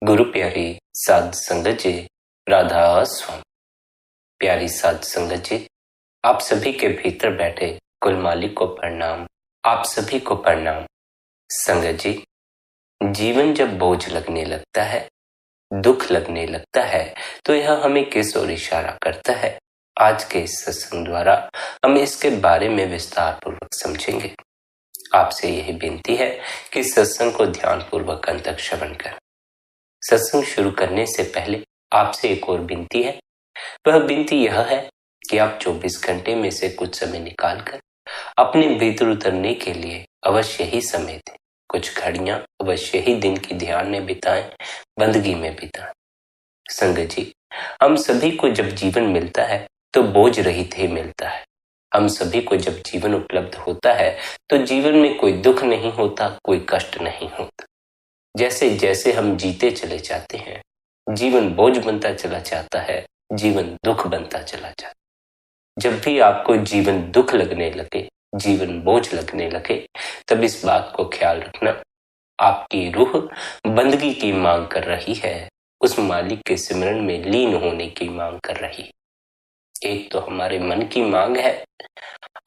गुरु प्यारी साध संगत जी, राधा स्वामी। प्यारी साध संगत जी, आप सभी के भीतर बैठे कुल मालिक को प्रणाम। आप सभी को प्रणाम। संगत जी, जीवन जब बोझ लगने लगता है, दुख लगने लगता है, तो यह हमें किस ओर इशारा करता है? आज के इस सत्संग द्वारा हम इसके बारे में विस्तार पूर्वक समझेंगे। आपसे यही विनती है कि सत्संग को ध्यान पूर्वक अंत तक श्रवण करें। सत्संग शुरू करने से पहले आपसे एक और विनती है। वह विनती यह है कि आप 24 घंटे में से कुछ समय निकालकर अपने भीतर उतरने के लिए अवश्य ही समय दें। कुछ घड़ियां अवश्य ही दिन की ध्यान में बिताएं, बंदगी में बिताएं। संगत जी, हम सभी को जब जीवन मिलता है तो बोझ रहित ही मिलता है। हम सभी को जब जीवन उपलब्ध होता है तो जीवन में कोई दुख नहीं होता, कोई कष्ट नहीं होता। जैसे जैसे हम जीते चले जाते हैं, जीवन बोझ बनता चला जाता है, जीवन दुख बनता चला जाता है। जब भी आपको जीवन दुख लगने लगे, जीवन बोझ लगने लगे, तब इस बात को ख्याल रखना, आपकी रूह बंदगी की मांग कर रही है, उस मालिक के सिमरन में लीन होने की मांग कर रही है। एक तो हमारे मन की मांग है।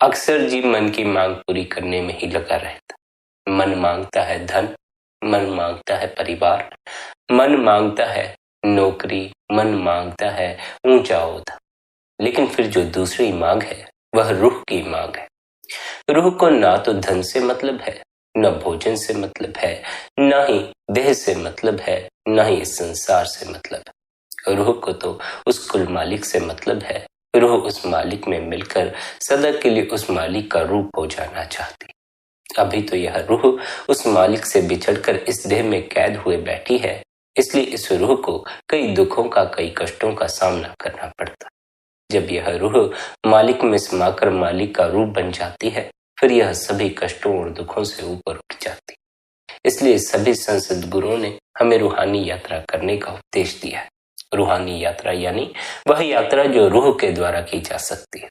अक्सर जीव मन की मांग पूरी करने में ही लगा रहता। मन मांगता है धन, मन मांगता है परिवार, मन मांगता है नौकरी, मन मांगता है ऊंचा ओहदा। लेकिन फिर जो दूसरी मांग है वह रूह की मांग है। रूह को ना तो धन से मतलब है, न भोजन से मतलब है, न ही देह से मतलब है, न ही इस संसार से मतलब है। रूह को तो उस कुल मालिक से मतलब है। रूह उस मालिक में मिलकर सदा के लिए उस मालिक का रूप हो जाना चाहती। अभी तो यह रूह उस मालिक से बिछड़कर इस देह में कैद हुए बैठी है, इसलिए इस रूह को कई दुखों का, कई कष्टों का सामना करना पड़ता। जब यह रूह मालिक में समाकर मालिक का रूप बन जाती है, फिर यह सभी कष्टों और दुखों से ऊपर उठ जाती। इसलिए सभी संसद गुरुओं ने हमें रूहानी यात्रा करने का उपदेश दिया है। रूहानी यात्रा यानी वह यात्रा जो रूह के द्वारा की जा सकती है।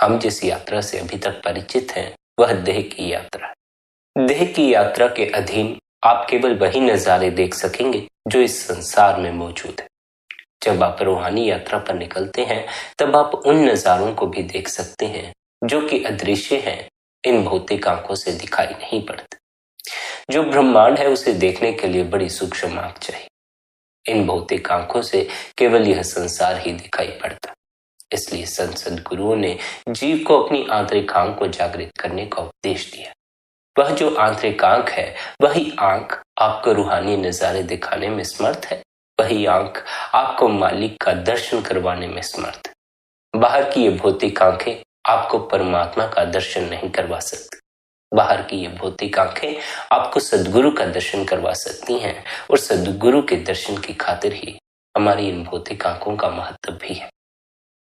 हम जिस यात्रा से अभी तक परिचित हैं, वह देह की यात्रा है। देह की यात्रा के अधीन आप केवल वही नजारे देख सकेंगे जो इस संसार में मौजूद है। जब आप रूहानी यात्रा पर निकलते हैं, तब आप उन नजारों को भी देख सकते हैं जो कि अदृश्य हैं, इन भौतिक आंखों से दिखाई नहीं पड़ते। जो ब्रह्मांड है उसे देखने के लिए बड़ी सूक्ष्म आंख चाहिए। इन भौतिक आंखों से केवल यह संसार ही दिखाई पड़ता। इसलिए संत सद्गुरुओं ने जीव को अपनी आंतरिक आंख को जागृत करने का उपदेश दिया। वह जो आंतरिक आंख है, वही आंख आपको रूहानी नजारे दिखाने में समर्थ है। वही आंख आपको मालिक का दर्शन करवाने में समर्थ है। बाहर की ये भौतिक आंखें आपको परमात्मा का दर्शन नहीं करवा सकती। बाहर की ये भौतिक आंखें आपको सद्गुरु का दर्शन करवा सकती हैं, और सद्गुरु के दर्शन की खातिर ही हमारी इन भौतिक आंखों का महत्व भी है।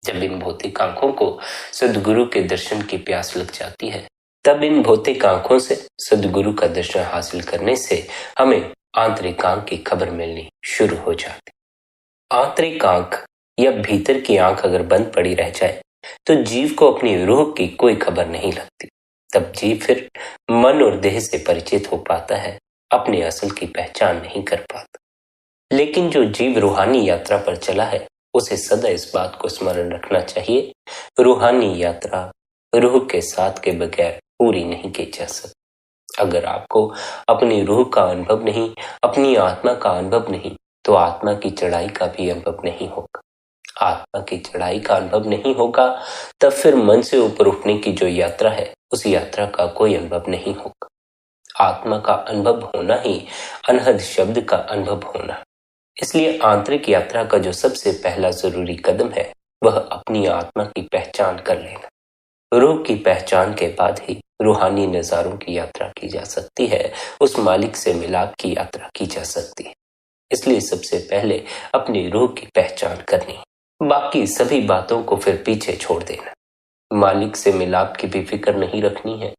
जब इन भौतिक आंखों को सद्गुरु के दर्शन की प्यास लग जाती है, तब इन भौतिक आंखों से सद्गुरु का दर्शन हासिल करने से हमें आंतरिक आंख की खबर मिलनी शुरू हो जाती। आंतरिक आंख या भीतर की आंख अगर बंद पड़ी रह जाए तो जीव को अपनी रूह की कोई खबर नहीं लगती। तब जीव फिर मन और देह से परिचित हो पाता है, अपने असल की पहचान नहीं कर पाता। लेकिन जो जीव रूहानी यात्रा पर चला है, उसे सदा इस बात को स्मरण रखना चाहिए, रूहानी यात्रा रूह के साथ के बगैर पूरी नहीं की जा सकती। अगर आपको अपनी रूह का अनुभव नहीं, अपनी आत्मा का अनुभव नहीं, तो आत्मा की चढ़ाई का भी अनुभव नहीं होगा। आत्मा की चढ़ाई का अनुभव नहीं होगा, तब फिर मन से ऊपर उठने की जो यात्रा है, उस यात्रा का कोई अनुभव नहीं होगा। आत्मा का अनुभव होना ही अनहद शब्द का अनुभव होना। इसलिए आंतरिक यात्रा का जो सबसे पहला जरूरी कदम है, वह अपनी आत्मा की पहचान कर लेना। रूह की पहचान के बाद ही रूहानी नजारों की यात्रा की जा सकती है, उस मालिक से मिलाप की यात्रा की जा सकती है। इसलिए सबसे पहले अपनी रूह की पहचान करनी, बाकी सभी बातों को फिर पीछे छोड़ देना। मालिक से मिलाप की भी फिक्र नहीं रखनी है,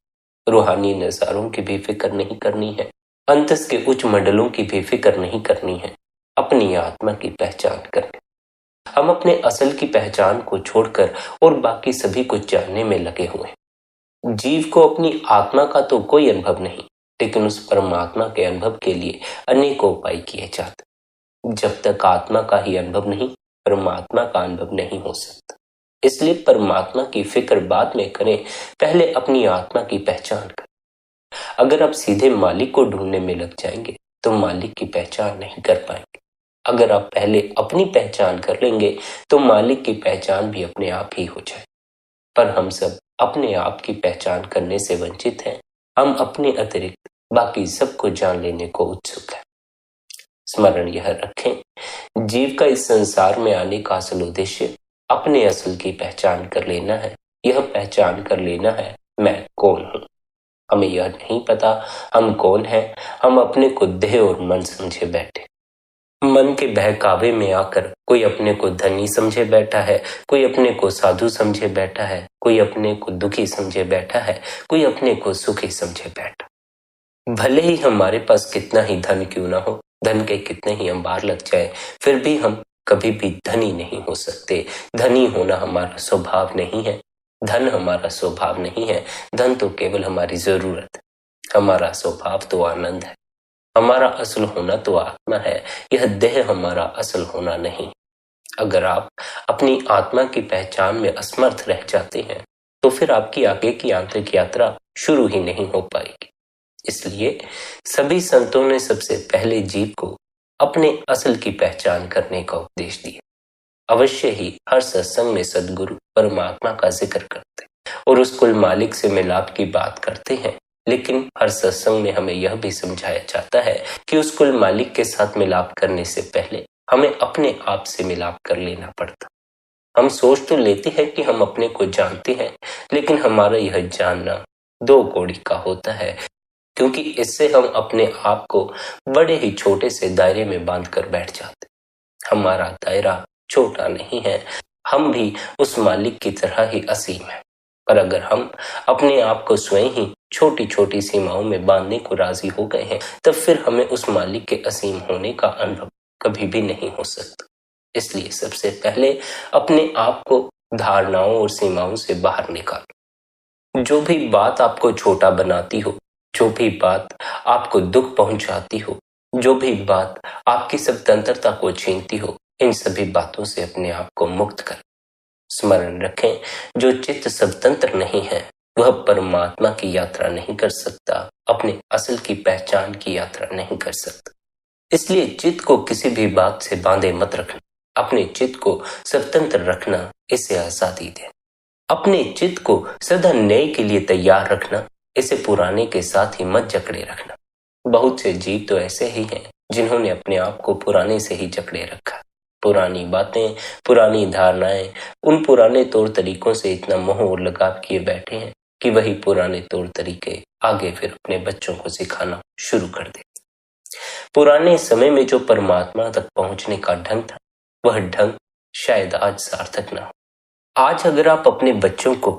रूहानी नजारों की भी फिक्र नहीं करनी है, अंतस के उच्च मंडलों की भी फिक्र नहीं करनी है। अपनी आत्मा की पहचान करनी। हम अपने असल की पहचान को छोड़कर और बाकी सभी कुछ जानने में लगे हुए हैं। जीव को अपनी आत्मा का तो कोई अनुभव नहीं, लेकिन उस परमात्मा के अनुभव के लिए अनेकों उपाय किए जाते। जब तक आत्मा का ही अनुभव नहीं, परमात्मा का अनुभव नहीं हो सकता। इसलिए परमात्मा की फिक्र बाद में करें, पहले अपनी आत्मा की पहचान करें। अगर आप सीधे मालिक को ढूंढने में लग जाएंगे तो मालिक की पहचान नहीं कर पाएंगे। अगर आप पहले अपनी पहचान कर लेंगे तो मालिक की पहचान भी अपने आप ही हो जाए। पर हम सब अपने आप की पहचान करने से वंचित हैं। हम अपने अतिरिक्त बाकी सबको जान लेने को उत्सुक हैं। स्मरण यह रखें, जीव का इस संसार में आने का असल उद्देश्य अपने असल की पहचान कर लेना है। यह पहचान कर लेना है, मैं कौन हूं। हमें यह नहीं पता हम कौन हैं। हम अपने को देह और मन समझे बैठे। मन के बहकावे में आकर कोई अपने को धनी समझे बैठा है, कोई अपने को साधु समझे बैठा है, कोई अपने को दुखी समझे बैठा है, कोई अपने को सुखी समझे बैठा। भले ही हमारे पास कितना ही धन क्यों ना हो, धन के कितने ही अंबार लग जाए, फिर भी हम कभी भी धनी नहीं हो सकते। धनी होना हमारा स्वभाव नहीं है। धन हमारा स्वभाव नहीं है। धन तो केवल हमारी जरूरत है। हमारा स्वभाव तो आनंद है। हमारा असल होना तो आत्मा है। यह देह हमारा असल होना नहीं। अगर आप अपनी आत्मा की पहचान में असमर्थ रह जाते हैं तो फिर आपकी आगे की आंतरिक यात्रा शुरू ही नहीं हो पाएगी। इसलिए सभी संतों ने सबसे पहले जीव को अपने असल की पहचान करने का उपदेश दिया। अवश्य ही हर सत्संग में सद्गुरु परमात्मा का जिक्र करते और उस कुल मालिक से मिलाप की बात करते हैं, लेकिन हर सत्संग में हमें यह भी समझाया जाता है कि उस कुल मालिक के साथ मिलाप करने से पहले हमें अपने आप से मिलाप कर लेना पड़ता। हम सोच तो लेते हैं कि हम अपने को जानते हैं, लेकिन हमारा यह जानना दो कौड़ी का होता है, क्योंकि इससे हम अपने आप को बड़े ही छोटे से दायरे में बांध कर बैठ जाते। हमारा दायरा छोटा नहीं है, हम भी उस मालिक की तरह ही असीम है। पर अगर हम अपने आप को स्वयं ही छोटी छोटी सीमाओं में बांधने को राजी हो गए हैं, तब फिर हमें उस मालिक के असीम होने का अनुभव कभी भी नहीं हो सकता। इसलिए सबसे पहले अपने आप को धारणाओं और सीमाओं से बाहर निकालो। जो भी बात आपको छोटा बनाती हो, जो भी बात आपको दुख पहुंचाती हो, जो भी बात आपकी स्वतंत्रता को छीनती हो, इन सभी बातों से अपने आप को मुक्त करें। स्मरण रखें, जो चित्त स्वतंत्र नहीं है वह परमात्मा की यात्रा नहीं कर सकता, अपने असल की पहचान की यात्रा नहीं कर सकता। इसलिए चित्त को किसी भी बात से बांधे मत रखना। अपने चित्त को स्वतंत्र रखना, इसे आजादी देना। अपने चित्त को सदा नए के लिए तैयार रखना, इसे पुराने के साथ ही मत जकड़े रखना। बहुत से जीव तो ऐसे ही हैं जिन्होंने अपने आप को पुराने से ही जकड़े रखा। पुरानी बातें, पुरानी धारणाएं, उन पुराने तौर तरीकों से इतना मोह और लगाव किए बैठे हैं कि वही पुराने तौर तरीके आगे फिर अपने बच्चों को सिखाना शुरू कर देते। पुराने समय में जो परमात्मा तक पहुंचने का ढंग था, वह ढंग शायद आज सार्थक ना हो। आज अगर आप अपने बच्चों को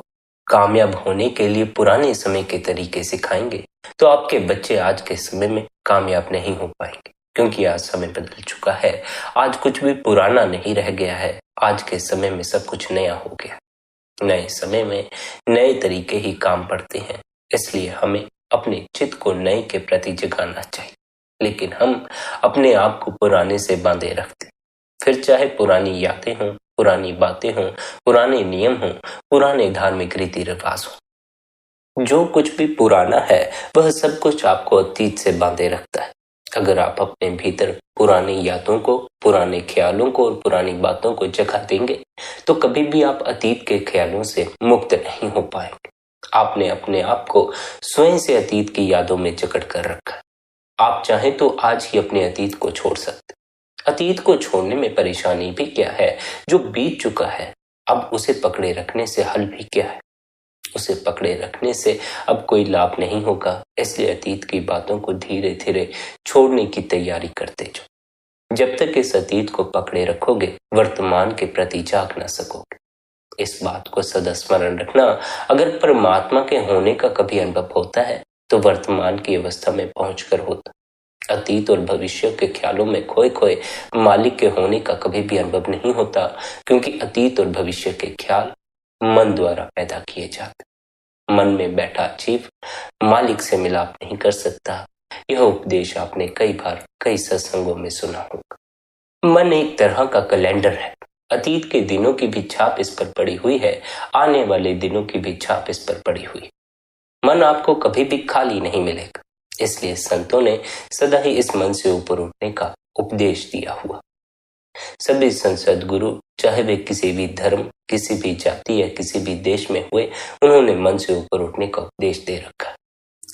कामयाब होने के लिए पुराने समय के तरीके सिखाएंगे तो आपके बच्चे आज के समय में कामयाब नहीं हो पाएंगे, क्योंकि आज समय बदल चुका है। आज कुछ भी पुराना नहीं रह गया है। आज के समय में सब कुछ नया हो गया। नए समय में नए तरीके ही काम पड़ते हैं। इसलिए हमें अपने चित्त को नए के प्रति जगाना चाहिए, लेकिन हम अपने आप को पुराने से बांधे रखते। फिर चाहे पुरानी यादें हों, पुरानी बातें हों, पुराने नियम हों, पुराने धार्मिक रीति रिवाज हों, जो कुछ भी पुराना है वह सब कुछ आपको अतीत से बांधे रखता है। अगर आप अपने भीतर पुरानी यादों को, पुराने ख्यालों को और पुरानी बातों को जगा देंगे तो कभी भी आप अतीत के ख्यालों से मुक्त नहीं हो पाएंगे। आपने अपने आप को स्वयं से अतीत की यादों में जकड़ कर रखा है। आप चाहें तो आज ही अपने अतीत को छोड़ सकते। अतीत को छोड़ने में परेशानी भी क्या है? जो बीत चुका है अब उसे पकड़े रखने से हल भी क्या है? उसे पकड़े रखने से अब कोई लाभ नहीं होगा। इसलिए अतीत की बातों को धीरे धीरे छोड़ने की तैयारी करते जाओ। जब तक इस अतीत को पकड़े रखोगे, वर्तमान के प्रति जाग ना सकोगे। इस बात को सदा स्मरण रखना, अगर परमात्मा के होने का कभी अनुभव होता है तो वर्तमान की अवस्था में पहुंचकर होता। अतीत और भविष्य के ख्यालों में खोए खोए मालिक के होने का कभी भी अनुभव नहीं होता, क्योंकि अतीत और भविष्य के ख्याल मन द्वारा पैदा किए जाते। मन में बैठा जीव मालिक से मिलाप नहीं कर सकता। यह उपदेश आपने कई बार कई सत्संगों में सुना होगा। मन एक तरह का कैलेंडर है। अतीत के दिनों की भी छाप इस पर पड़ी हुई है, आने वाले दिनों की भी छाप इस पर पड़ी हुई है। मन आपको कभी भी खाली नहीं मिलेगा, इसलिए संतों ने सदा ही इस मन से ऊपर उठने का उपदेश दिया हुआ। सभी संत गुरु, चाहे वे किसी भी धर्म, किसी भी जाति या किसी भी देश में हुए, उन्होंने मन से ऊपर उठने का उपदेश दे रखा।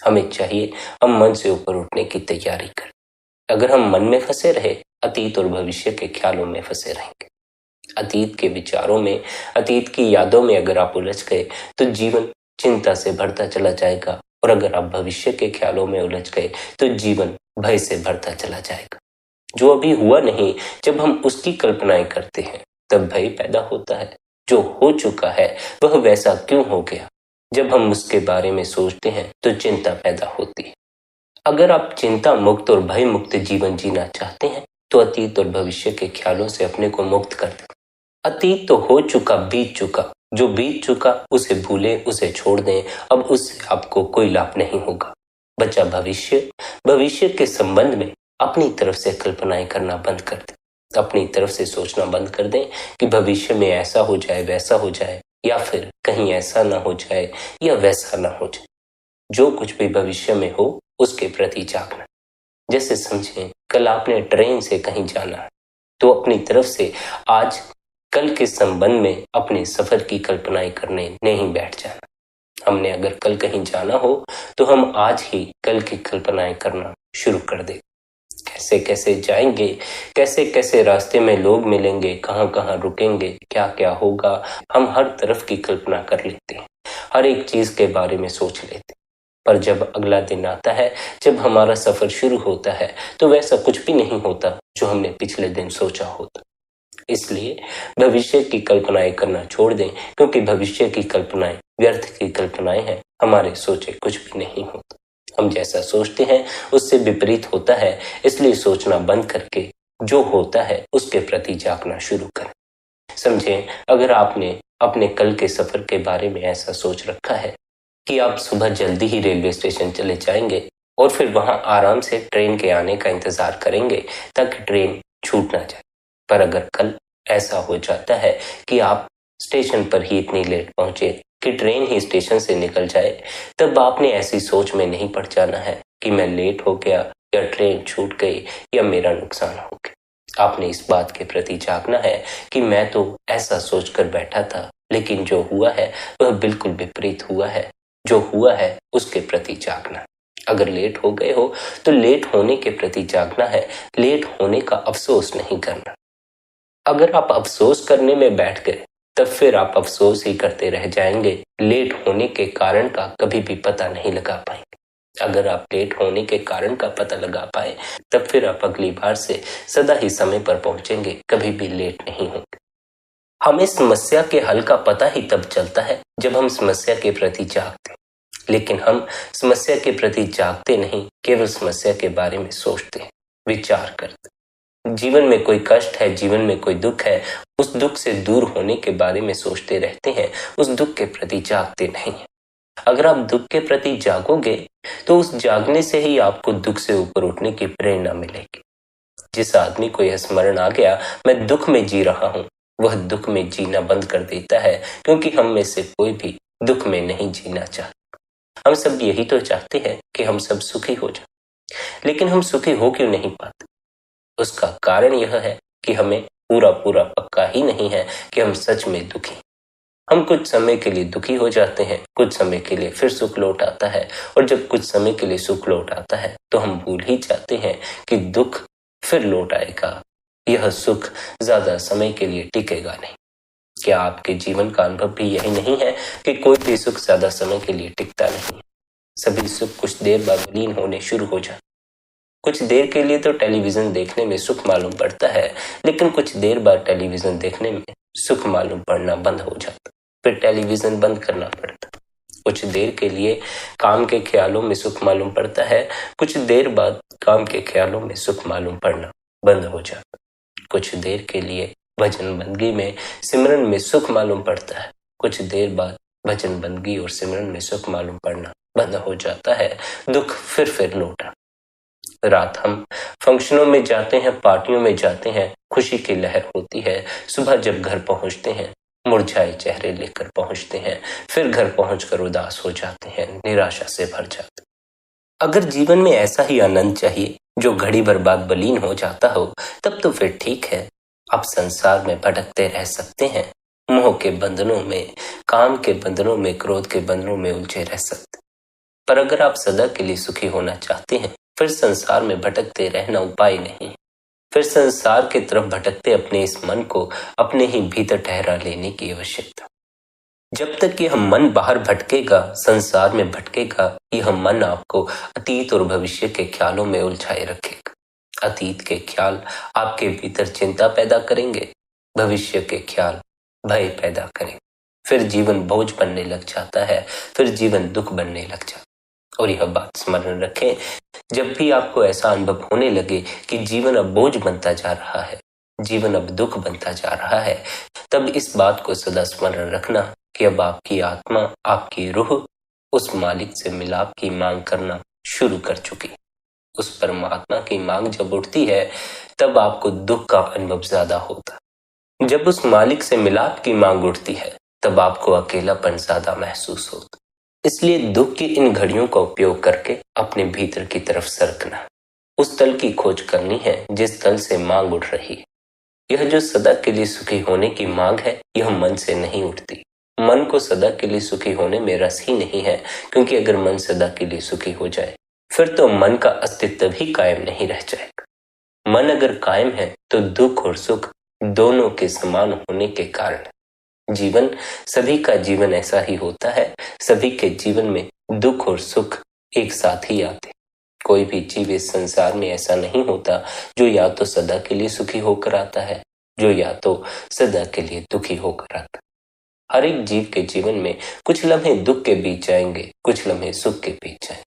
हमें चाहिए हम मन से ऊपर उठने की तैयारी करें। अगर हम मन में फंसे रहे, अतीत और भविष्य के ख्यालों में फंसे रहेंगे। अतीत के विचारों में, अतीत की यादों में अगर आप उलझ गए तो जीवन चिंता से भरता चला जाएगा, और अगर आप भविष्य के ख्यालों में उलझ गए तो जीवन भय से भरता चला जाएगा। जो अभी हुआ नहीं, जब हम उसकी कल्पनाएं करते हैं तब भय पैदा होता है। जो हो चुका है वह वैसा क्यों हो गया, जब हम उसके बारे में सोचते हैं तो चिंता पैदा होती है। अगर आप चिंता मुक्त और भय मुक्त जीवन जीना चाहते हैं तो अतीत और भविष्य के ख्यालों से अपने को मुक्त कर दें। अतीत तो हो चुका, बीत चुका। जो बीत चुका उसे भूलें, उसे छोड़ दें। अब उससे आपको कोई लाभ नहीं होगा। बचा भविष्य। भविष्य के संबंध में अपनी तरफ से कल्पनाएं करना बंद कर दें। अपनी तरफ से सोचना बंद कर दें कि भविष्य में ऐसा हो जाए, वैसा हो जाए, या फिर कहीं ऐसा ना हो जाए या वैसा ना हो जाए। जो कुछ भी भविष्य में हो उसके प्रति जागना। जैसे समझें, कल आपने ट्रेन से कहीं जाना है तो अपनी तरफ से आज कल के संबंध में अपने सफर की कल्पनाएं करने नहीं बैठ जाना। हमने अगर कल कहीं जाना हो तो हम आज ही कल की कल्पनाएं करना शुरू कर दें। कैसे कैसे जाएंगे, कैसे कैसे रास्ते में लोग मिलेंगे, कहाँ कहाँ रुकेंगे, क्या क्या होगा, हम हर तरफ की कल्पना कर लेते हैं, हर एक चीज के बारे में सोच लेते हैं। पर जब अगला दिन आता है, जब हमारा सफर शुरू होता है, तो वैसा कुछ भी नहीं होता जो हमने पिछले दिन सोचा होता। इसलिए भविष्य की कल्पनाएं करना छोड़ दें, क्योंकि भविष्य की कल्पनाएं व्यर्थ की कल्पनाएं हैं। हमारे सोचे कुछ भी नहीं होता। हम जैसा सोचते हैं उससे विपरीत होता है, इसलिए सोचना बंद करके जो होता है उसके प्रति जागना शुरू करें। समझें, अगर आपने अपने कल के सफर के बारे में ऐसा सोच रखा है कि आप सुबह जल्दी ही रेलवे स्टेशन चले जाएंगे और फिर वहां आराम से ट्रेन के आने का इंतजार करेंगे ताकि ट्रेन छूट ना जाए। पर अगर कल ऐसा हो जाता है कि आप स्टेशन पर ही इतनी लेट पहुंचे कि ट्रेन ही स्टेशन से निकल जाए, तब आपने ऐसी सोच में नहीं पड़ जाना है कि मैं लेट हो गया या ट्रेन छूट गई या मेरा नुकसान हो गया। आपने इस बात के प्रति जागना है कि मैं तो ऐसा सोचकर बैठा था, लेकिन जो हुआ है वह बिल्कुल विपरीत हुआ है। जो हुआ है उसके प्रति जागना। अगर लेट हो गए हो तो लेट होने के प्रति जागना है, लेट होने का अफसोस नहीं करना। अगर आप अफसोस करने में बैठ गए तब फिर आप अफसोस ही करते रह जाएंगे, लेट होने के कारण का कभी भी पता नहीं लगा पाएंगे। अगर आप लेट होने के कारण का पता लगा पाए तब फिर आप अगली बार से सदा ही समय पर पहुंचेंगे, कभी भी लेट नहीं होंगे। हमें समस्या के हल का पता ही तब चलता है जब हम समस्या के प्रति जागते, लेकिन हम समस्या के प्रति जागते नहीं, केवल समस्या के बारे में सोचते हैं, विचार करते। जीवन में कोई कष्ट है, जीवन में कोई दुख है, उस दुख से दूर होने के बारे में सोचते रहते हैं, उस दुख के प्रति जागते नहीं हैं। अगर आप दुख के प्रति जागोगे तो उस जागने से ही आपको दुख से ऊपर उठने की प्रेरणा मिलेगी। जिस आदमी को यह स्मरण आ गया मैं दुख में जी रहा हूं, वह दुख में जीना बंद कर देता है, क्योंकि हम में से कोई भी दुख में नहीं जीना चाहता। हम सब यही तो चाहते हैं कि हम सब सुखी हो जाएं, लेकिन हम सुखी हो क्यों नहीं पाते? उसका कारण यह है कि हमें पूरा पूरा पक्का ही नहीं है कि हम सच में दुखी। हम कुछ समय के लिए दुखी हो जाते हैं, कुछ समय के लिए फिर सुख लौट आता है, और जब कुछ समय के लिए सुख लौट आता है तो हम भूल ही जाते हैं कि दुख फिर लौट आएगा। यह सुख ज्यादा समय के लिए टिकेगा नहीं। क्या आपके जीवन का अनुभव भी यही नहीं है कि कोई भी सुख ज्यादा समय के लिए टिकता नहीं? सभी सुख कुछ देर बाद विलीन होने शुरू हो जाते। कुछ देर के लिए तो टेलीविजन देखने में सुख मालूम पड़ता है, लेकिन कुछ देर बाद टेलीविजन देखने में सुख मालूम पड़ना बंद हो जाता, फिर टेलीविजन बंद करना पड़ता। कुछ देर के लिए काम के ख्यालों में सुख मालूम पड़ता है, कुछ देर बाद काम के ख्यालों में सुख मालूम पड़ना बंद हो जाता। कुछ देर के लिए भजन बंदगी में, सिमरन में सुख मालूम पड़ता है, कुछ देर बाद भजन बंदगी और सिमरन में सुख मालूम पड़ना बंद हो जाता है। दुख फिर लौटा। रात हम फंक्शनों में जाते हैं, पार्टियों में जाते हैं, खुशी की लहर होती है। सुबह जब घर पहुंचते हैं, मुरझाए चेहरे लेकर पहुंचते हैं, फिर घर पहुंचकर उदास हो जाते हैं, निराशा से भर जाते हैं। अगर जीवन में ऐसा ही आनंद चाहिए जो घड़ी भर बाद बलीन हो जाता हो, तब तो फिर ठीक है, आप संसार में भटकते रह सकते हैं, मोह के बंधनों में, काम के बंधनों में, क्रोध के बंधनों में उलझे रह सकते। पर अगर आप सदा के लिए सुखी होना चाहते हैं, फिर संसार में भटकते रहना उपाय नहीं। फिर संसार की तरफ भटकते अपने इस मन को अपने ही भीतर ठहरा लेने की आवश्यकता। जब तक कि यह मन बाहर भटकेगा, संसार में भटकेगा, यह मन आपको अतीत और भविष्य के ख्यालों में उलझाए रखेगा। अतीत के ख्याल आपके भीतर चिंता पैदा करेंगे, भविष्य के ख्याल भय पैदा करेंगे। फिर जीवन बोझ बनने लग जाता है, फिर जीवन दुख बनने लग जाता है। और यह बात स्मरण रखें, जब भी आपको ऐसा अनुभव होने लगे कि जीवन अब बोझ बनता जा रहा है, जीवन अब दुख बनता जा रहा है, तब इस बात को सदा स्मरण रखना कि अब आपकी आत्मा, आपकी रूह उस मालिक से मिलाप की मांग करना शुरू कर चुकी। उस परमात्मा की मांग जब उठती है, तब आपको दुख का अनुभव ज्यादा होता। जब उस मालिक से मिलाप की मांग उठती है, तब आपको अकेलापन ज्यादा महसूस होता। इसलिए दुख की इन घड़ियों का उपयोग करके अपने भीतर की तरफ सरकना, उस तल की खोज करनी है जिस तल से मांग उठ रही है। यह जो सदा के लिए सुखी होने की मांग है, यह मन से नहीं उठती। मन को सदा के लिए सुखी होने में रस ही नहीं है, क्योंकि अगर मन सदा के लिए सुखी हो जाए, फिर तो मन का अस्तित्व ही कायम नहीं रह जाएगा। मन अगर कायम है तो दुख और सुख दोनों के समान होने के कारण जीवन, सभी का जीवन ऐसा ही होता है। सभी के जीवन में दुख और सुख एक साथ ही आते। कोई भी जीव इस संसार में ऐसा नहीं होता जो या तो सदा के लिए सुखी होकर आता है, जो या तो सदा के लिए दुखी होकर आता है। हर एक जीव के जीवन में कुछ लम्हे दुख के बीच जाएंगे, कुछ लम्हे सुख के बीच जाएंगे।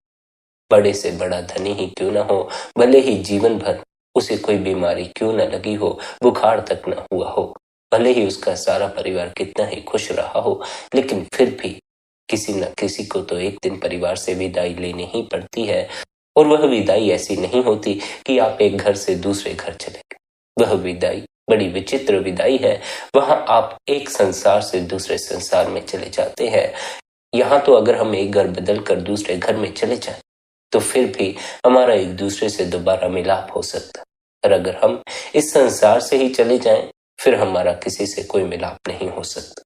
बड़े से बड़ा धनी ही क्यों न हो, भले ही जीवन भर उसे कोई बीमारी क्यों न लगी हो, बुखार तक न हुआ हो, भले ही उसका सारा परिवार कितना ही खुश रहा हो, लेकिन फिर भी किसी न किसी को तो एक दिन परिवार से विदाई लेनी ही पड़ती है। और वह विदाई ऐसी नहीं होती कि आप एक घर से दूसरे घर चले गए। वह विदाई बड़ी विचित्र विदाई है। वहां आप एक संसार से दूसरे संसार में चले जाते हैं। यहाँ तो अगर हम एक घर बदल कर दूसरे घर में चले जाएं, तो फिर भी हमारा एक दूसरे से दोबारा मिलाप हो सकता। और अगर हम इस संसार से ही चले जाएं, फिर हमारा किसी से कोई मिलाप नहीं हो सकता।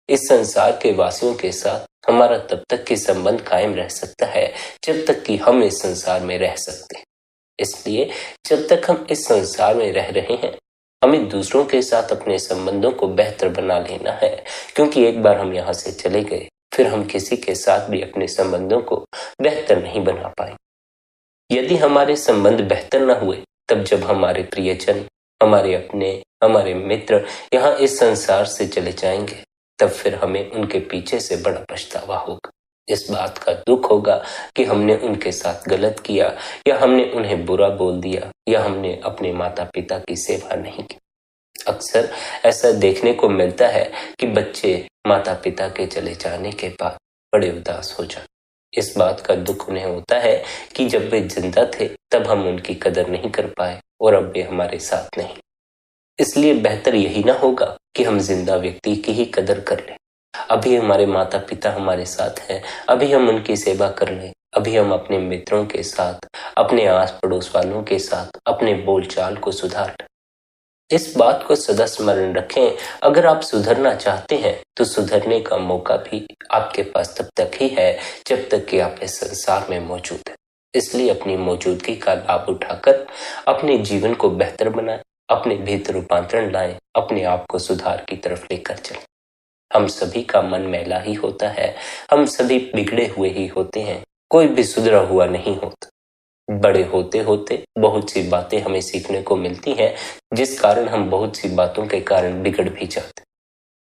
इस संसार के वासियों के साथ हमारा तब तक की संबंध कायम रह सकता है जब तक कि हम इस संसार में रह सकते हैं। इसलिए जब तक हम इस संसार में रह रहे हैं, हमें दूसरों के साथ अपने संबंधों को बेहतर बना लेना है, क्योंकि एक बार हम यहाँ से चले गए, फिर हम किसी के साथ भी अपने संबंधों को बेहतर नहीं बना पाए। यदि हमारे संबंध बेहतर न हुए, तब जब हमारे प्रियजन, हमारे अपने, हमारे मित्र यहाँ इस संसार से चले जाएंगे, तब फिर हमें उनके पीछे से बड़ा पछतावा होगा। इस बात का दुख होगा कि हमने उनके साथ गलत किया, या हमने उन्हें बुरा बोल दिया, या हमने अपने माता पिता की सेवा नहीं की। अक्सर ऐसा देखने को मिलता है कि बच्चे माता पिता के चले जाने के बाद बड़े उदास हो जाते। इस बात का दुख उन्हें होता है कि जब वे जिंदा थे तब हम उनकी कदर नहीं कर पाए और अब वे हमारे साथ नहीं। इसलिए बेहतर यही ना होगा कि हम जिंदा व्यक्ति की ही कदर कर लें। अभी हमारे माता पिता हमारे साथ हैं, अभी हम उनकी सेवा कर लें, अभी हम अपने मित्रों के साथ, अपने आस पड़ोस वालों के साथ अपने बोलचाल को सुधार लें। इस बात को सदा स्मरण रखें, अगर आप सुधरना चाहते हैं तो सुधरने का मौका भी आपके पास तब तक ही है जब तक कि आप इस संसार में मौजूद हैं। इसलिए अपनी मौजूदगी का लाभ उठाकर अपने जीवन को बेहतर बनाएं, अपने भीतर रूपांतरण लाएं, अपने आप को सुधार की तरफ लेकर चलें। हम सभी का मन मैला ही होता है, हम सभी बिगड़े हुए ही होते हैं, कोई भी सुधरा हुआ नहीं होता। बड़े होते होते बहुत सी बातें हमें सीखने को मिलती हैं, जिस कारण हम बहुत सी बातों के कारण बिगड़ भी जाते।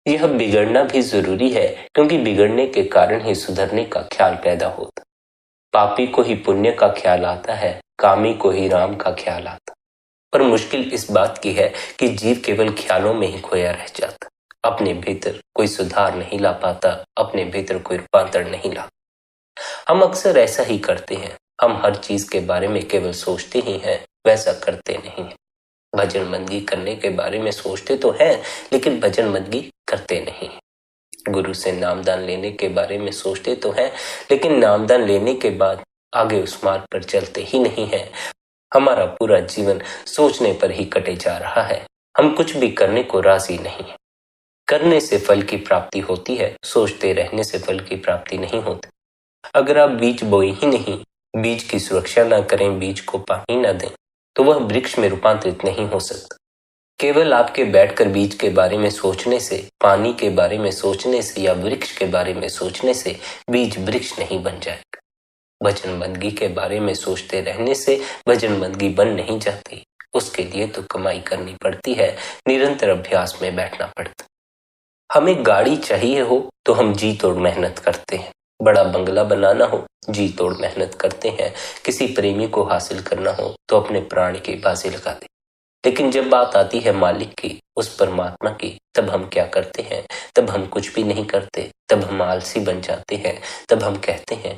यह बिगड़ना भी जरूरी है, क्योंकि बिगड़ने के कारण ही सुधरने का ख्याल पैदा होता। पापी को ही पुण्य का ख्याल आता है, कामी को ही राम का ख्याल आता। पर मुश्किल इस बात की है कि जीव केवल ख्यालों में ही खोया रह जाता, अपने भीतर कोई सुधार नहीं ला पाता, अपने भीतर कोई रूपांतर नहीं ला। हम अक्सर ऐसा ही करते हैं, हम हर चीज के बारे में केवल सोचते ही हैं, वैसा करते नहीं हैं। भजन बंदगी करने के बारे में सोचते तो हैं, लेकिन भजन बंदगी करते नहीं हैं। गुरु से नामदान लेने के बारे में सोचते तो हैं, लेकिन नामदान लेने के बाद आगे उस मार्ग पर चलते ही नहीं हैं। हमारा पूरा जीवन सोचने पर ही कटे जा रहा है। हम कुछ भी करने को राजी नहीं है। करने से फल की प्राप्ति होती है, सोचते रहने से फल की प्राप्ति नहीं होती। अगर आप बीज बोए ही नहीं, बीज की सुरक्षा ना करें, बीज को पानी ना दें, तो वह वृक्ष में रूपांतरित नहीं हो सकता। केवल आपके बैठकर बीज के बारे में सोचने से, पानी के बारे में सोचने से या वृक्ष के बारे में सोचने से बीज वृक्ष नहीं बन जाएगा। भजन बंदगी के बारे में सोचते रहने से भजन बंदगी बन नहीं जाती। उसके लिए तो कमाई करनी पड़ती है, निरंतर अभ्यास में बैठना पड़ता। हमें गाड़ी चाहिए हो तो हम जी तोड़ मेहनत करते हैं। बड़ा बंगला बनाना हो, जी तोड़ मेहनत करते हैं। किसी प्रेमी को हासिल करना हो तो अपने प्राण की बाजी लगा दे। लेकिन जब बात आती है मालिक की, उस परमात्मा की, तब हम क्या करते हैं? तब हम कुछ भी नहीं करते। तब हम आलसी बन जाते हैं। तब हम कहते हैं,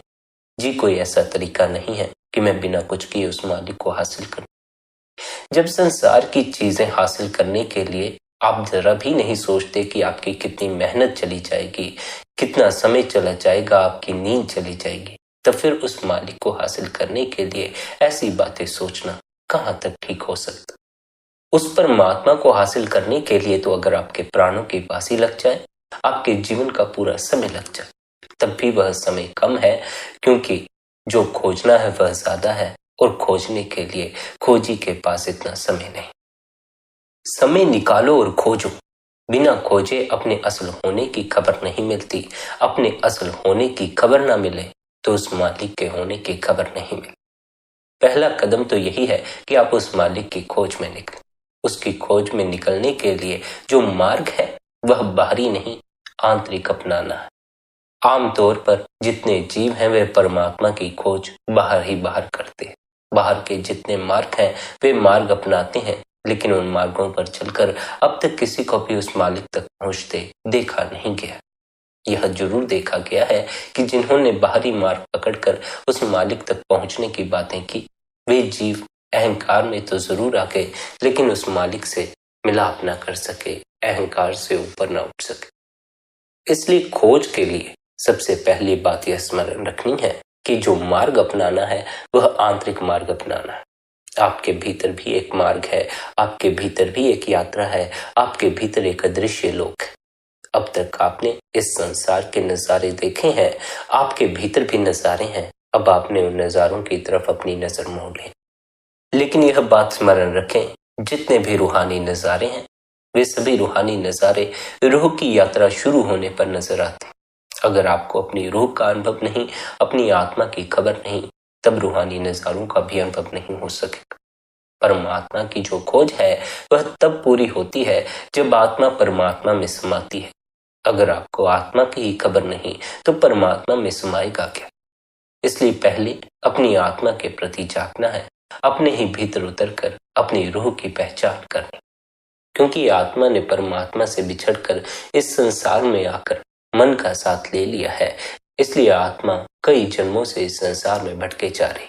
जी कोई ऐसा तरीका नहीं है कि मैं बिना कुछ किए उस मालिक को हासिल करूं। जब संसार की चीजें हासिल करने के लिए आप जरा भी नहीं सोचते कि आपकी कितनी मेहनत चली जाएगी, कितना समय चला जाएगा, आपकी नींद चली जाएगी, तब फिर उस मालिक को हासिल करने के लिए ऐसी बातें सोचना कहां तक ठीक हो सकता? उस परमात्मा को हासिल करने के लिए तो अगर आपके प्राणों की बाजी लग जाए, आपके जीवन का पूरा समय लग जाए, तब भी वह समय कम है, क्योंकि जो खोजना है वह ज्यादा है और खोजने के लिए खोजी के पास इतना समय नहीं। समय निकालो और खोजो। बिना खोजे अपने असल होने की खबर नहीं मिलती। अपने असल होने की खबर ना मिले तो उस मालिक के होने की खबर नहीं मिले। पहला कदम तो यही है कि आप उस मालिक की खोज में निकलें। उसकी खोज में निकलने के लिए जो मार्ग है वह बाहरी नहीं, आंतरिक अपनाना है। आमतौर पर जितने जीव हैं वे परमात्मा की खोज बाहर ही बाहर करते हैं। बाहर के जितने मार्ग हैं वे मार्ग अपनाते हैं, लेकिन उन मार्गों पर चलकर अब तक किसी को भी उस मालिक तक पहुंचते देखा नहीं गया। यह जरूर देखा गया है कि जिन्होंने बाहरी मार्ग पकड़कर उस मालिक तक पहुंचने की बातें की, वे जीव अहंकार में तो जरूर आ गए, लेकिन उस मालिक से मिलाप ना कर सके, अहंकार से ऊपर ना उठ सके। इसलिए खोज के लिए सबसे पहली बात यह स्मरण रखनी है कि जो मार्ग अपनाना है वह आंतरिक मार्ग अपनाना है। आपके भीतर भी एक मार्ग है, आपके भीतर भी एक यात्रा है, आपके भीतर एक अदृश्य लोक है। अब तक आपने इस संसार के नजारे देखे हैं, आपके भीतर भी नजारे हैं। अब आपने उन नजारों की तरफ अपनी नजर मोड़ ली। लेकिन यह बात स्मरण रखें, जितने भी रूहानी नजारे हैं वे सभी रूहानी नजारे रूह की यात्रा शुरू होने पर नजर आते। अगर आपको अपनी रूह का अनुभव नहीं, अपनी आत्मा की खबर नहीं, तब रूहानी नजारों का भी अनुभव नहीं हो सकेगा। परमात्मा की जो खोज है वह तब पूरी होती है जब आत्मा परमात्मा में समाती है। अगर आपको आत्मा की ही खबर नहीं तो परमात्मा में समाएगा क्या? इसलिए पहले अपनी आत्मा के प्रति जागना है, अपने ही भीतर उतरकर अपनी रूह की पहचान करनी। क्योंकि आत्मा ने परमात्मा से बिछड़कर इस संसार में आकर मन का साथ ले लिया है, इसलिए आत्मा कई जन्मों से इस संसार में भटके जा रही,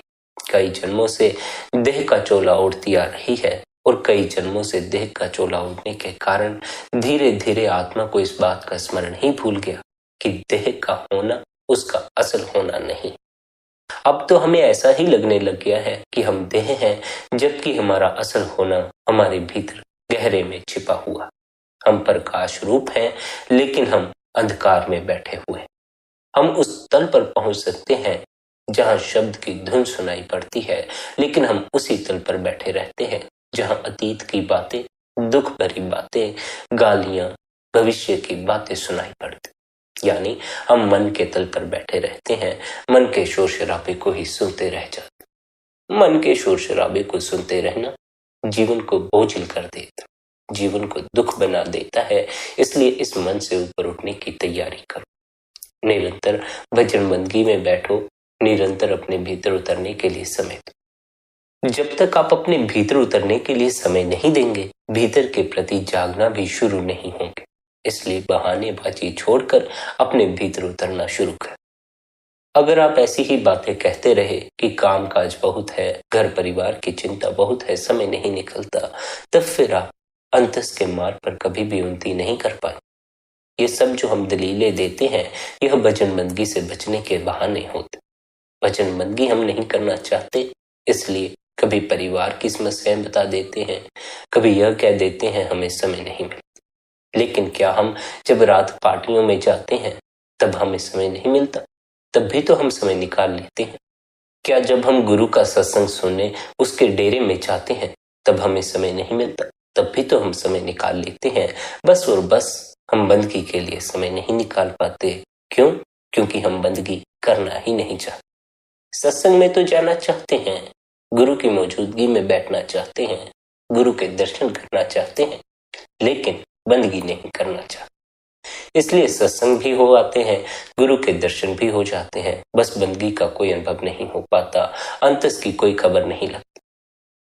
कई जन्मों से देह का चोला ओढ़ती आ रही है, और कई जन्मों से देह का चोला ओढ़ने के कारण धीरे धीरे आत्मा को इस बात का स्मरण ही भूल गया कि देह का होना उसका असल होना नहीं। अब तो हमें ऐसा ही लगने लग गया है कि हम देह हैं, जबकि हमारा असल होना हमारे भीतर गहरे में छिपा हुआ। हम प्रकाश रूप हैं, लेकिन हम अंधकार में बैठे हुए। हम उस तल पर पहुंच सकते हैं जहां शब्द की धुन सुनाई पड़ती है, लेकिन हम उसी तल पर बैठे रहते हैं जहां अतीत की बातें, दुख भरी बातें, गालियां, भविष्य की बातें सुनाई पड़ती। यानी हम मन के तल पर बैठे रहते हैं, मन के शोर शराबे को ही सुनते रह जाते। मन के शोर शराबे को सुनते रहना जीवन को बोझिल कर देता, जीवन को दुख बना देता है। इसलिए इस मन से ऊपर उठने की तैयारी करो। निरंतर भजन बंदगी में बैठो, निरंतर अपने भीतर उतरने के लिए समय दो। जब तक आप अपने भीतर उतरने के लिए समय नहीं देंगे, भीतर के प्रति जागना भी शुरू नहीं होंगे। इसलिए बहानेबाजी छोड़कर अपने भीतर उतरना शुरू कर। अगर आप ऐसी ही बातें कहते रहे कि काम काज बहुत है, घर परिवार की चिंता बहुत है, समय नहीं निकलता, तब फिर आप अंतस के मार्ग पर कभी भी उन्नति नहीं कर पाए। ये सब जो हम दलीलें देते हैं, यह भजनबंदगी से बचने के बहाने होते। भजनबंदगी हम नहीं करना चाहते, इसलिए कभी परिवार की समस्याएं बता देते हैं, कभी यह कह देते हैं हमें समय नहीं मिलता। लेकिन क्या हम जब रात पार्टियों में जाते हैं तब हमें समय नहीं मिलता? तब भी तो हम समय निकाल लेते हैं। क्या जब हम गुरु का सत्संग सुनने उसके डेरे में जाते हैं तब हमें समय नहीं मिलता? तब भी तो हम समय निकाल लेते हैं। बस और बस हम बंदगी के लिए समय नहीं निकाल पाते। क्यों? क्योंकि हम बंदगी करना ही नहीं चाहते। सत्संग में तो जाना चाहते हैं, गुरु की मौजूदगी में बैठना चाहते हैं, गुरु के दर्शन करना चाहते हैं, लेकिन बंदगी नहीं करना चाहते। इसलिए सत्संग भी हो आते हैं, गुरु के दर्शन भी हो जाते हैं, बस बंदगी का कोई अनुभव नहीं हो पाता, अंतस की कोई खबर नहीं लगती।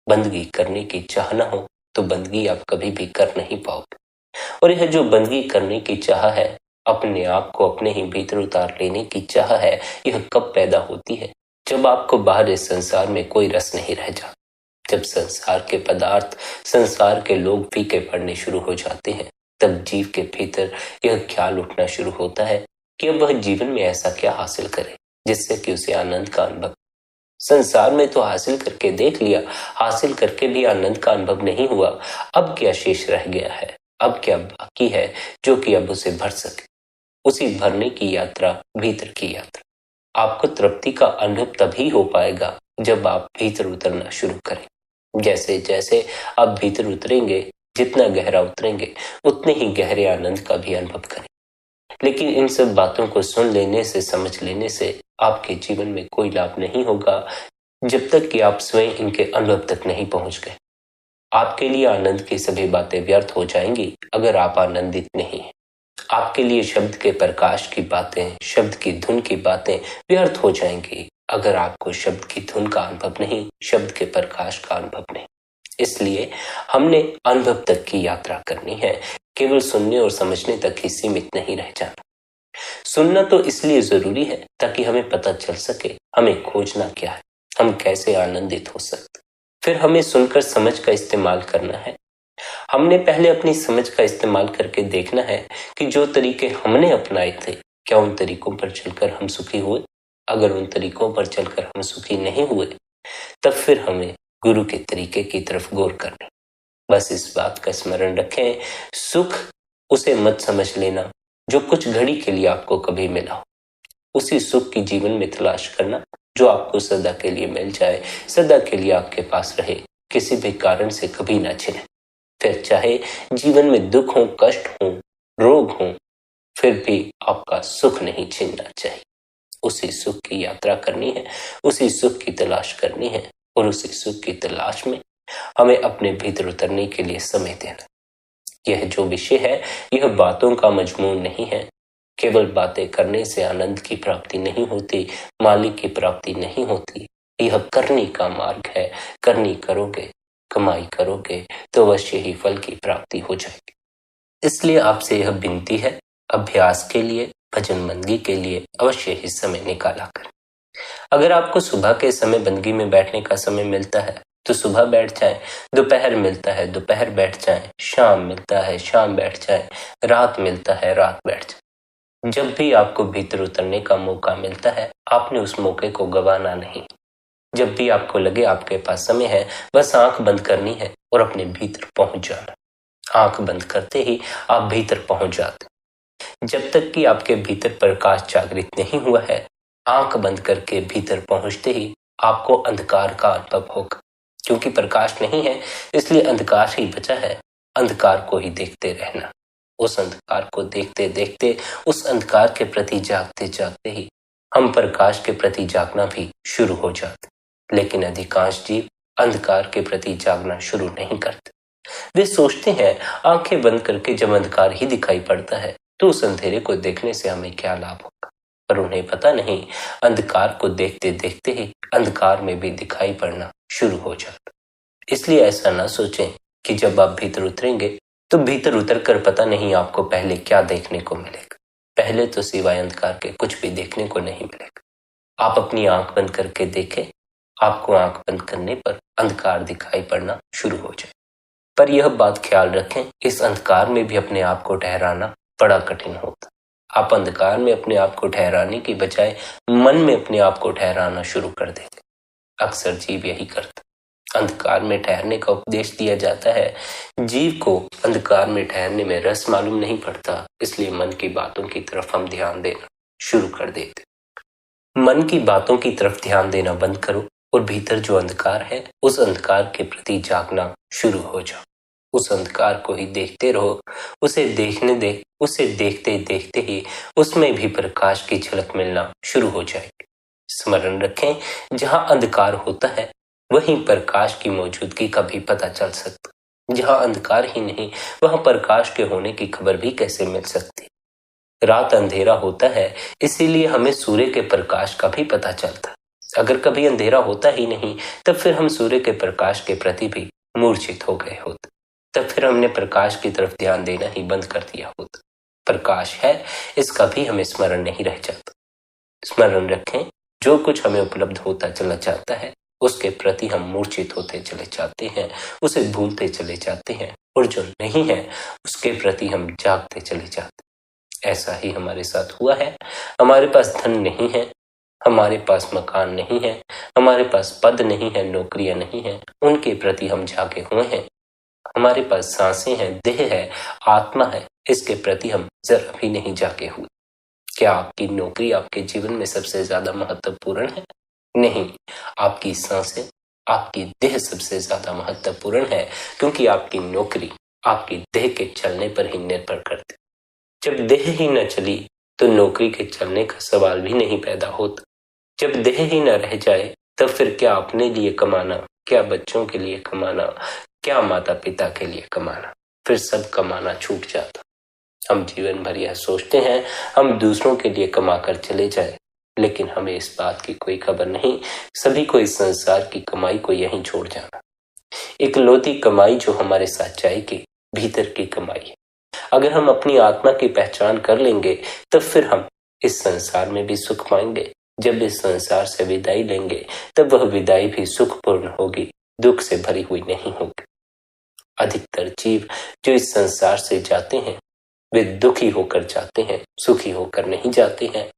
बंदगी करने की चाह न हो तो बंदगी आप कभी भी कर नहीं पाओगे। और यह जो बंदगी करने की चाह है, अपने आप को अपने ही भीतर उतार लेने की चाह है, यह कब पैदा होती है? जब आपको बाहर इस संसार में कोई रस नहीं रह जाता, जब संसार के पदार्थ, संसार के लोग फीके पड़ने शुरू हो जाते हैं, तब जीव के भीतर यह ख्याल उठना शुरू होता है कि अब वह जीवन में ऐसा क्या हासिल करे जिससे कि उसे आनंद का अनुभव। संसार में तो हासिल करके देख लिया, हासिल करके भी आनंद का अनुभव नहीं हुआ। अब क्या शेष रह गया है? अब क्या बाकी है जो कि अब उसे भर सके? उसी भरने की यात्रा भीतर की यात्रा। आपको तृप्ति का अनुभव तभी हो पाएगा जब आप भीतर उतरना शुरू करें। जैसे जैसे आप भीतर उतरेंगे, जितना गहरा उतरेंगे, उतने ही गहरे आनंद का भी अनुभव करें। लेकिन इन सब बातों को सुन लेने से, समझ लेने से आपके जीवन में कोई लाभ नहीं होगा जब तक कि आप स्वयं इनके अनुभव तक नहीं पहुंच गए। आपके लिए आनंद की सभी बातें व्यर्थ हो जाएंगी अगर आप आनंदित नहीं हैं। आपके लिए शब्द के प्रकाश की बातें, शब्द की धुन की बातें व्यर्थ हो जाएंगी अगर आपको शब्द की धुन का अनुभव नहीं, शब्द के प्रकाश का अनुभव नहीं। इसलिए हमने अनुभव तक की यात्रा करनी है, केवल सुनने और समझने तक ही सीमित नहीं रह जाना। सुनना तो इसलिए जरूरी है ताकि हमें पता चल सके हमें खोजना क्या है, हम कैसे आनंदित हो सकते। फिर हमें सुनकर समझ का इस्तेमाल करना है। हमने पहले अपनी समझ का इस्तेमाल करके देखना है कि जो तरीके हमने अपनाए थे, क्या उन तरीकों पर चलकर हम सुखी हुए? अगर उन तरीकों पर चलकर हम सुखी नहीं हुए, तब फिर हमें गुरु के तरीके की तरफ गौर करना। बस इस बात का स्मरण रखें, सुख उसे मत समझ लेना जो कुछ घड़ी के लिए आपको कभी मिला हो। उसी सुख की जीवन में तलाश करना जो आपको सदा के लिए मिल जाए, सदा के लिए आपके पास रहे, किसी भी कारण से कभी ना छिने। फिर चाहे जीवन में दुख हो, कष्ट हो, रोग हो, फिर भी आपका सुख नहीं छीनना चाहिए। उसी सुख की यात्रा करनी है, उसी सुख की तलाश करनी है, और उसी सुख की तलाश में हमें अपने भीतर उतरने के लिए समय देना। यह जो विषय है, यह बातों का मजमून नहीं है। केवल बातें करने से आनंद की प्राप्ति नहीं होती, मालिक की प्राप्ति नहीं होती। यह करने का मार्ग है। करनी करोगे, कमाई करोगे तो अवश्य ही फल की प्राप्ति हो जाएगी। इसलिए आपसे यह विनती है, अभ्यास के लिए, भजन बंदगी के लिए अवश्य ही समय निकाला करें। अगर आपको सुबह के समय बंदगी में बैठने का समय मिलता है तो सुबह बैठ जाएं, दोपहर मिलता है दोपहर बैठ जाएं, शाम मिलता है शाम बैठ जाएं, रात मिलता है रात बैठ जाएं। जब भी आपको भीतर उतरने का मौका मिलता है, आपने उस मौके को गंवाना नहीं। जब भी आपको लगे आपके पास समय है, बस आंख बंद करनी है और अपने भीतर पहुंच जाना। आंख बंद करते ही आप भीतर पहुंच जाते। जब तक कि आपके भीतर प्रकाश जागृत नहीं हुआ है, आंख बंद करके भीतर पहुंचते ही आपको अंधकार का अनुभव होगा। क्योंकि प्रकाश नहीं है, इसलिए अंधकार ही बचा है। अंधकार को ही देखते रहना। उस अंधकार को देखते देखते, उस अंधकार के प्रति जागते जागते ही हम प्रकाश के प्रति जागना भी शुरू हो जाते। लेकिन अधिकांश जीव अंधकार के प्रति जागना शुरू नहीं करते। वे सोचते हैं आंखें बंद करके जब अंधकार ही दिखाई पड़ता है तो उस अंधेरे को देखने से हमें क्या लाभ होगा। पर उन्हें पता नहीं, अंधकार को देखते देखते ही अंधकार में भी दिखाई पड़ना शुरू हो जाता। इसलिए ऐसा ना सोचें कि जब आप भीतर उतरेंगे तो भीतर उतरकर पता नहीं आपको पहले क्या देखने को मिलेगा। पहले तो सिवाय अंधकार के कुछ भी देखने को नहीं मिलेगा। आप अपनी आंख बंद करके देखें, आपको आंख बंद करने पर अंधकार दिखाई पड़ना शुरू हो जाए। पर यह बात ख्याल रखें, इस अंधकार में भी अपने आप को ठहराना बड़ा कठिन होता। आप अंधकार में अपने आप को ठहराने की बजाय मन में अपने आप को ठहराना शुरू कर देंगे। अक्सर जीव यही करता। अंधकार में ठहरने का उपदेश दिया जाता है। जीव को अंधकार में ठहरने में रस मालूम नहीं पड़ता, इसलिए मन की बातों की तरफ हम ध्यान देना शुरू कर देते। मन की बातों की तरफ ध्यान देना बंद करो और भीतर जो अंधकार है उस अंधकार के प्रति जागना शुरू हो जाओ। उस अंधकार को ही देखते रहो, उसे देखते देखते ही उसमें भी प्रकाश की झलक मिलना शुरू हो जाएगी। स्मरण रखें, जहां अंधकार होता है वहीं प्रकाश की मौजूदगी का भी पता चल सकता। जहां अंधकार ही नहीं, वहां प्रकाश के होने की खबर भी कैसे मिल सकती। रात अंधेरा होता है, इसीलिए हमें सूर्य के प्रकाश का भी पता चलता। अगर कभी अंधेरा होता ही नहीं, तब फिर हम सूर्य के प्रकाश के प्रति भी मूर्छित हो गए होते। तब फिर हमने प्रकाश की तरफ ध्यान देना ही बंद कर दिया होता। प्रकाश है, इसका भी हमें स्मरण नहीं रह जाता। स्मरण रखें, जो कुछ हमें उपलब्ध होता चला जाता है उसके प्रति हम मूर्छित होते चले जाते हैं, उसे भूलते चले जाते हैं, और जो नहीं है उसके प्रति हम जागते चले जाते। ऐसा ही हमारे साथ हुआ है। हमारे पास धन नहीं है, हमारे पास मकान नहीं है, हमारे पास पद नहीं है, नौकरियां नहीं है, उनके प्रति हम जागे हुए हैं। हमारे पास सांसें हैं, देह है, आत्मा है, इसके प्रति हम जरा भी नहीं जागे हुए। क्या आपकी नौकरी आपके जीवन में सबसे ज्यादा महत्वपूर्ण है? नहीं, आपकी सांसें, आपकी देह सबसे ज्यादा महत्वपूर्ण है, क्योंकि आपकी नौकरी आपकी देह के चलने पर ही निर्भर करती। जब देह ही न चली तो नौकरी के चलने का सवाल भी नहीं पैदा होता। जब देह ही न रह जाए तब फिर क्या अपने लिए कमाना, क्या बच्चों के लिए कमाना, क्या माता पिता के लिए कमाना, फिर सब कमाना छूट जाता। हम जीवन भर यह सोचते हैं हम दूसरों के लिए कमा कर चले जाए, लेकिन हमें इस बात की कोई खबर नहीं, सभी को इस संसार की कमाई को यहीं छोड़ जाना। इकलौती कमाई जो हमारे साथ जाएगी भीतर की कमाई है। अगर हम अपनी आत्मा की पहचान कर लेंगे तब फिर हम इस संसार में भी सुख पाएंगे। जब इस संसार से विदाई लेंगे तब वह विदाई भी सुखपूर्ण होगी, दुख से भरी हुई नहीं होगी। अधिकतर जीव जो इस संसार से जाते हैं वे दुखी होकर जाते हैं, सुखी होकर नहीं जाते हैं।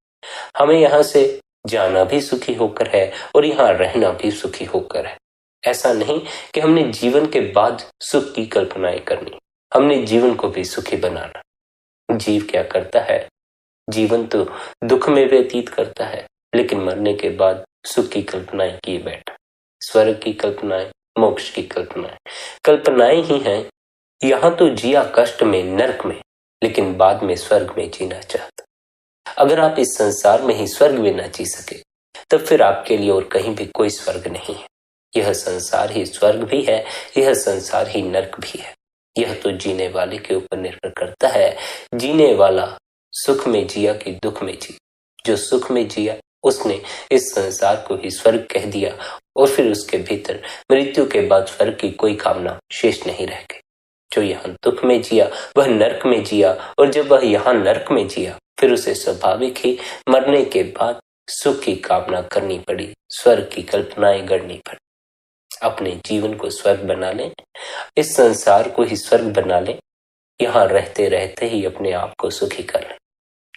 हमें यहाँ से जाना भी सुखी होकर है और यहाँ रहना भी सुखी होकर है। ऐसा नहीं कि हमने जीवन के बाद सुख की कल्पनाएं करनी, हमने जीवन को भी सुखी बनाना। जीव क्या करता है? जीवन तो दुख में व्यतीत करता है, लेकिन मरने के बाद सुख की कल्पनाएं किए बैठा। स्वर्ग की कल्पनाएं, मोक्ष की कल्पनाएं ही हैं। यहाँ तो जिया कष्ट में, नरक में, लेकिन बाद में स्वर्ग में जीना चाहता। अगर आप इस संसार में ही स्वर्ग में न जी सके तब फिर आपके लिए और कहीं भी कोई स्वर्ग नहीं है। यह संसार ही स्वर्ग भी है, यह संसार ही नरक भी है। यह तो जीने वाले के ऊपर निर्भर करता है। जीने वाला सुख में जिया कि दुख में जी। जो सुख में जिया उसने इस संसार को ही स्वर्ग कह दिया, और फिर उसके भीतर मृत्यु के बाद स्वर्ग की कोई कामना शेष नहीं रह गई। जो यहाँ दुख में जिया वह नरक में जिया, और जब वह यहाँ नरक में जिया फिर उसे स्वाभाविक ही मरने के बाद सुख की कामना करनी पड़ी, स्वर्ग की कल्पनाएं गढ़नी पड़ी। अपने जीवन को स्वर्ग बना लें, इस संसार को ही स्वर्ग बना लें। यहाँ रहते रहते ही अपने आप को सुखी कर लें।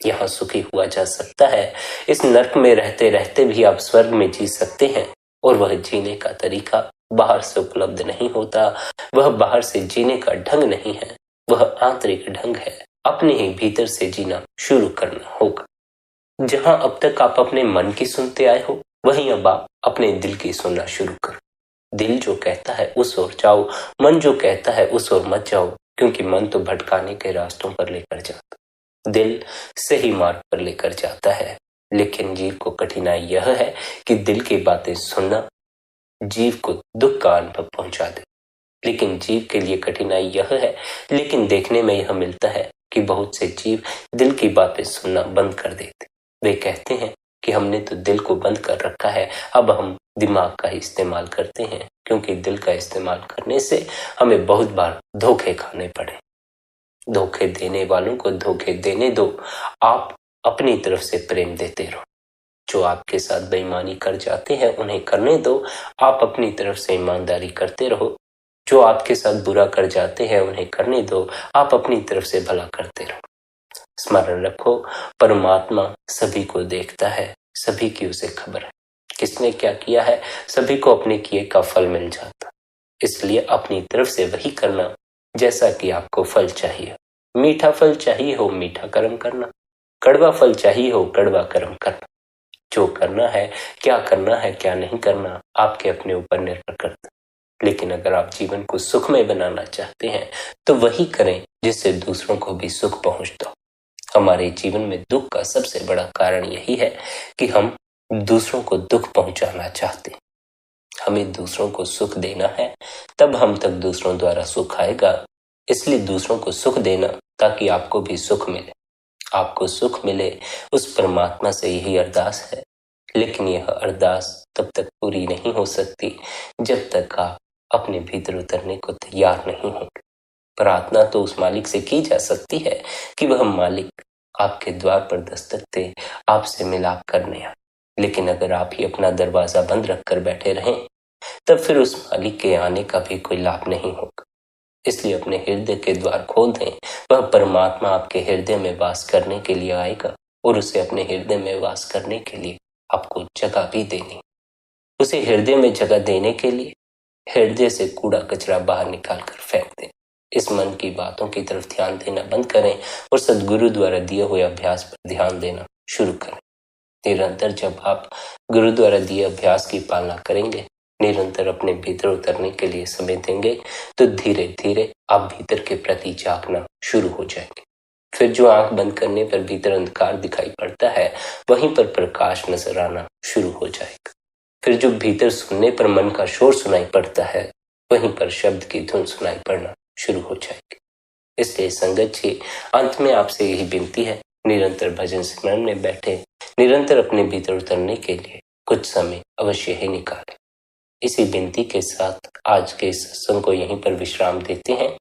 यहाँ सुखी हुआ जा सकता है। इस नरक में रहते रहते भी आप स्वर्ग में जी सकते हैं, और वह जीने का तरीका बाहर से उपलब्ध नहीं होता। वह बाहर से जीने का ढंग नहीं है, वह आंतरिक ढंग है। अपने ही भीतर से जीना शुरू करना होगा। जहां अब तक आप अपने मन की सुनते आए हो, वहीं अब आप अपने दिल की सुनना शुरू करो। दिल जो कहता है उस ओर जाओ, मन जो कहता है उस ओर मत जाओ, क्योंकि मन तो भटकाने के रास्तों पर लेकर जाता, दिल सही मार्ग पर लेकर जाता है। लेकिन जीव को कठिनाई यह है कि दिल की बातें सुनना जीव को दुख का अनुभव पहुंचा दे। लेकिन जीव के लिए कठिनाई यह है, लेकिन देखने में यह मिलता है कि बहुत से जीव दिल की बातें सुनना बंद कर देते। वे कहते हैं कि हमने तो दिल को बंद कर रखा है, अब हम दिमाग का इस्तेमाल करते हैं, क्योंकि दिल का इस्तेमाल करने से हमें बहुत बार धोखे खाने पड़े। धोखे देने वालों को धोखे देने दो, आप अपनी तरफ से प्रेम देते रहो। जो आपके साथ बेईमानी कर जाते हैं उन्हें करने दो, आप अपनी तरफ से ईमानदारी करते रहो। जो आपके साथ बुरा कर जाते हैं उन्हें करने दो, आप अपनी तरफ से भला करते रहो। स्मरण रखो, परमात्मा सभी को देखता है, सभी की उसे खबर है। किसने क्या किया है सभी को अपने किए का फल मिल जाता। इसलिए अपनी तरफ से वही करना जैसा कि आपको फल चाहिए। मीठा फल चाहिए हो मीठा कर्म करना, कड़वा फल चाहिए हो कड़वा कर्म करना। जो करना है, क्या नहीं करना, आपके अपने ऊपर निर्भर करता। लेकिन अगर आप जीवन को सुखमय बनाना चाहते हैं तो वही करें जिससे दूसरों को भी सुख पहुंचता हो। हमारे जीवन में दुख का सबसे बड़ा कारण यही है कि हम दूसरों को दुख पहुंचाना चाहते हैं। हमें दूसरों को सुख देना है, तब हम तक दूसरों द्वारा सुख आएगा। इसलिए दूसरों को सुख देना ताकि आपको भी सुख मिले। आपको सुख मिले, उस परमात्मा से यही अरदास है। लेकिन यह अरदास तब तक पूरी नहीं हो सकती जब तक आप अपने भीतर उतरने को तैयार नहीं होंगे। प्रार्थना तो उस मालिक से की जा सकती है कि वह मालिक आपके द्वार पर दस्तक दे, आपसे मिलाप करने आए। लेकिन अगर आप ही अपना दरवाजा बंद रखकर बैठे रहें, तब फिर उस मालिक के आने का भी कोई लाभ नहीं होगा। इसलिए अपने हृदय के द्वार खोल दें। वह परमात्मा आपके हृदय में वास करने के लिए आएगा और उसे अपने हृदय में वास करने के लिए आपको जगह भी देनी। उसे हृदय में जगह देने के लिए हृदय से कूड़ा कचरा बाहर निकाल कर फेंक दें। इस मन की बातों की तरफ ध्यान देना बंद करें और सद्गुरु द्वारा दिए हुए अभ्यास पर ध्यान देना शुरू करें। निरंतर जब आप गुरु द्वारा दिए अभ्यास की पालना करेंगे, निरंतर अपने भीतर उतरने के लिए समय देंगे, तो धीरे धीरे आप भीतर के प्रति जागना शुरू हो जाएंगे। फिर जो आंख बंद करने पर भीतर अंधकार दिखाई पड़ता है, वहीं पर प्रकाश नजर आना शुरू हो जाएगा। फिर जो भीतर सुनने पर मन का शोर सुनाई पड़ता है, वहीं पर शब्द की धुन सुनाई पड़ना शुरू हो जाएगी। इसलिए संगत जी, अंत में आपसे यही विनती है, निरंतर भजन स्मरण में बैठे, निरंतर अपने भीतर उतरने के लिए कुछ समय अवश्य ही निकालें। इसी विनती के साथ आज के इस सत्संग को यहीं पर विश्राम देते हैं।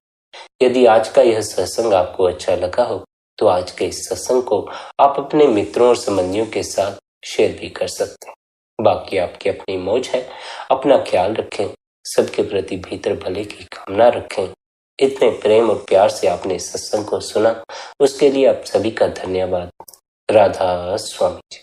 यदि आज का यह सत्संग आपको अच्छा लगा हो तो आज के इस सत्संग को आप अपने मित्रों और संबंधियों के साथ शेयर भी कर सकते हैं। बाकी आपकी अपनी मौज है। अपना ख्याल रखें, सबके प्रति भीतर भले की कामना रखें। इतने प्रेम और प्यार से आपने सत्संग को सुना, उसके लिए आप सभी का धन्यवाद। राधा स्वामी जी।